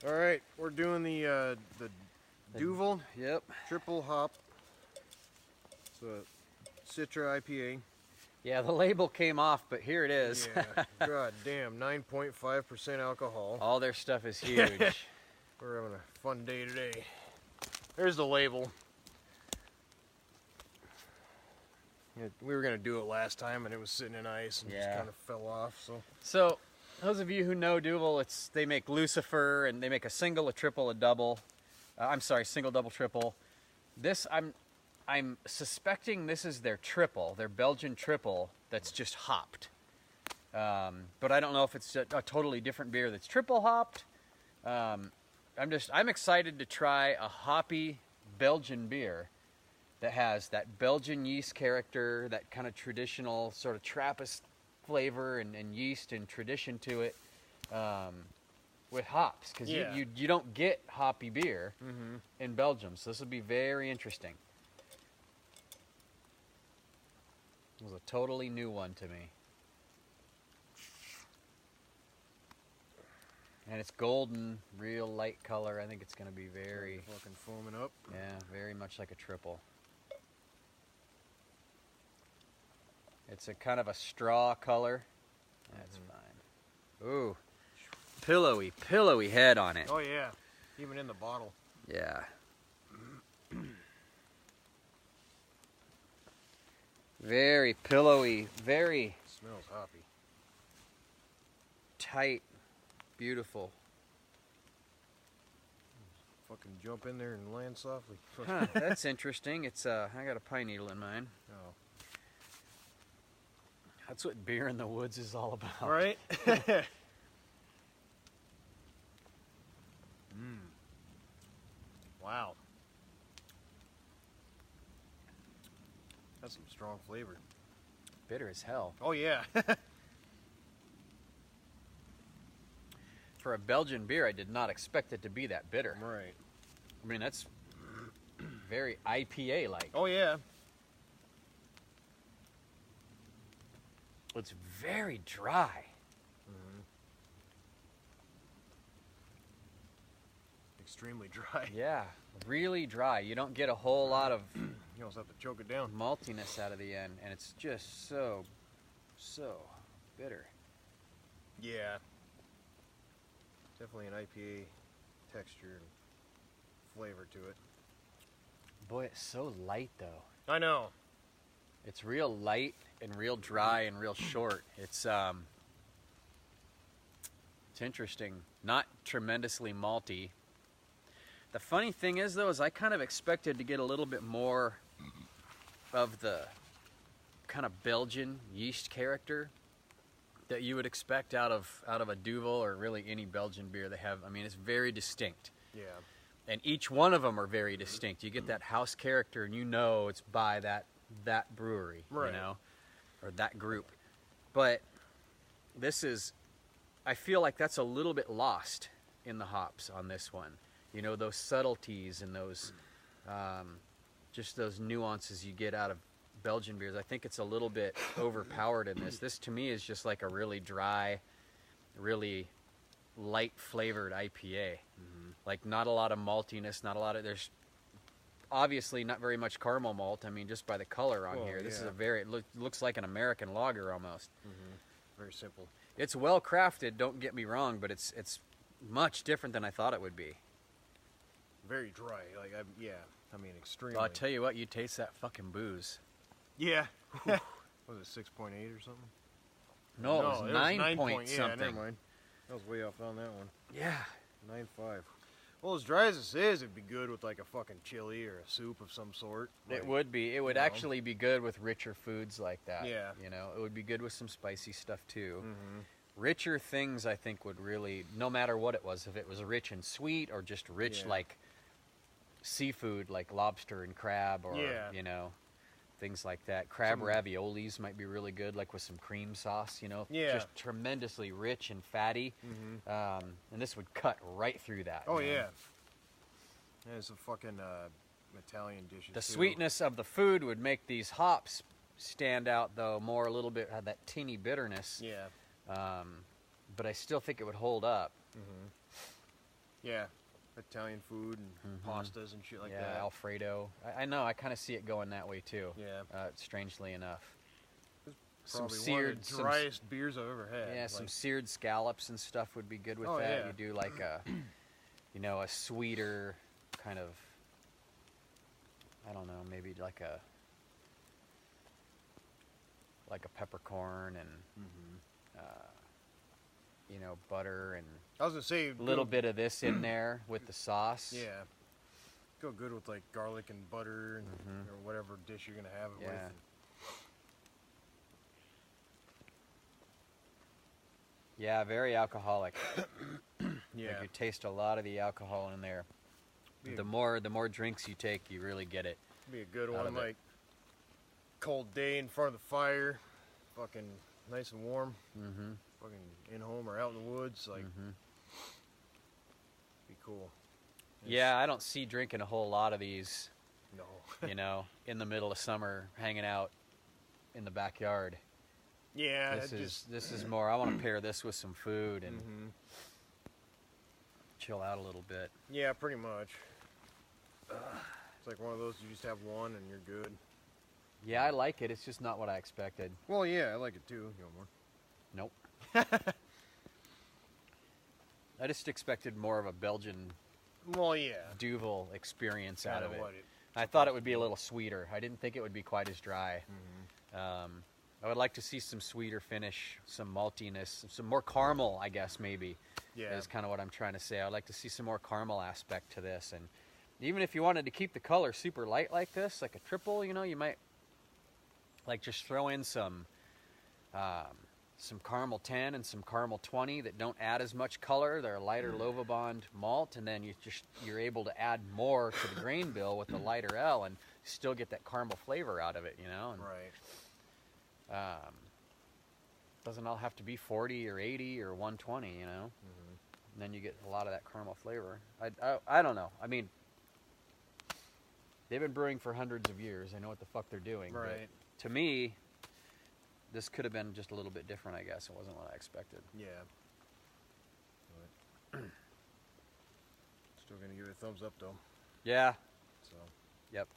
All right, we're doing the Duvel. Yep. Triple hop. It's a Citra IPA. Yeah, the label came off, but here it is. Yeah. God damn, 9.5% alcohol. All their stuff is huge. We're having a fun day today. There's the label. Yeah, we were gonna do it last time, and it was sitting in ice and just kind of fell off. So, those of you who know Duvel, they make Lucifer, and they make a single, a triple, a double. I'm sorry, single, double, triple. This, I'm suspecting this is their triple, their Belgian triple that's just hopped. But I don't know if it's a totally different beer that's triple hopped. I'm excited to try a hoppy Belgian beer that has that Belgian yeast character, that kind of traditional sort of Trappist flavor and yeast and tradition to it, with hops, because you don't get hoppy beer in Belgium, so this will be very interesting. It was a totally new one to me. And it's golden, real light color. I think it's going to be very... fucking foaming up. Yeah, very much like a triple. It's a kind of a straw color. That's fine. Ooh. Pillowy head on it. Oh yeah, even in the bottle. Yeah. Very pillowy, very... Smells hoppy. Tight, beautiful. Fucking jump in there and land softly. Huh, that's interesting. It's I got a pine needle in mine. Oh. That's what beer in the woods is all about. Right? Wow. That's some strong flavor. Bitter as hell. Oh yeah. For a Belgian beer, I did not expect it to be that bitter. Right. I mean, that's very IPA-like. Oh yeah. It's very dry. Extremely dry. Yeah, really dry. You don't get a whole lot of You almost have to choke it down. maltiness out of the end, and it's just so bitter. Yeah. Definitely an IPA texture and flavor to it. Boy, it's so light, though. I know. It's real light and real dry and real short. It's interesting. Not tremendously malty. The funny thing is, though, is I kind of expected to get a little bit more of the kind of Belgian yeast character that you would expect out of a Duvel or really any Belgian beer they have. I mean, it's very distinct. Yeah. And each one of them are very distinct. You get that house character, and you know it's by that brewery, right, you know, or that group. But this is, I feel like that's a little bit lost in the hops on this one. You know, those subtleties and those, just those nuances you get out of Belgian beers. I think it's a little bit overpowered in this. This, to me, is just like a really dry, really light flavored IPA. Like, not a lot of maltiness, not a lot of, there's obviously not very much caramel malt. I mean, just by the color on here. This is a very, it looks like an American lager almost. Very simple. It's well crafted, don't get me wrong, but it's much different than I thought it would be. Very dry. Like, I mean, extremely. Well, I'll tell you what, you taste that fucking booze. Yeah. Was it 6.8 or something? No, it was 9 point yeah, something. never mind. I was way off on that one. Yeah. 9.5. Well, as dry as this is, it'd be good with like a fucking chili or a soup of some sort. Like, It would be. It would actually be good with richer foods like that. Yeah. You know, it would be good with some spicy stuff too. Richer things, I think, would really, no matter what it was, if it was rich and sweet or just rich like seafood, like lobster and crab, or you know, things like that. Crab raviolis might be really good, like with some cream sauce, you know, just tremendously rich and fatty. And this would cut right through that. Oh, yeah. It's a fucking Italian dish. The sweetness of the food would make these hops stand out, though, more a little bit, had that tinny bitterness. Yeah. But I still think it would hold up. Yeah, Italian food and pastas and shit like yeah, that. Alfredo. I know. I kind of see it going that way too. Yeah. Strangely enough. Probably one of the driest beers I've ever had. Yeah, like, some seared scallops and stuff would be good with Oh, that. yeah. You do like a, you know, a sweeter kind of, I don't know, maybe like a peppercorn and, you know, butter and I was gonna say a little bit of this in there with the sauce. Yeah. Go good with like garlic and butter and or whatever dish you're gonna have it with. Yeah. Yeah, very alcoholic. Yeah. Like you taste a lot of the alcohol in there. Be The more drinks you take, you really get it. Be a good out one, of it. like cold day in front of the fire, fucking nice and warm. Mm-hmm. Fucking in home or out in the woods, like be cool. Yeah, I don't see drinking a whole lot of these, No. you know, in the middle of summer, hanging out in the backyard. Yeah, This is more. I want to pair this with some food and chill out a little bit. Yeah, pretty much. It's like one of those you just have one and you're good. Yeah, I like it. It's just not what I expected. Well, yeah, I like it too. Gilmore. Nope. I just expected more of a Belgian Well, yeah. Duvel experience out Kinda of it. what I thought it would be a little sweeter. I didn't think it would be quite as dry. I would like to see some sweeter finish, some maltiness, some more caramel, I guess, maybe, Yeah. is kind of what I'm trying to say. I'd like to see some more caramel aspect to this. And even if you wanted to keep the color super light like this, like a triple, you know, you might like just throw in some caramel 10 and some caramel 20 that don't add as much color. They're a lighter Lovabond malt, and then you're able to add more to the grain bill with the lighter L and still get that caramel flavor out of it, you know. And, Right. doesn't all have to be 40 or 80 or 120, you know. And then you get a lot of that caramel flavor. I don't know. I mean, they've been brewing for hundreds of years. I know what the fuck they're doing. Right. But to me, this could have been just a little bit different, I guess. It wasn't what I expected. Yeah. But still gonna give it a thumbs up though. Yeah. So. Yep.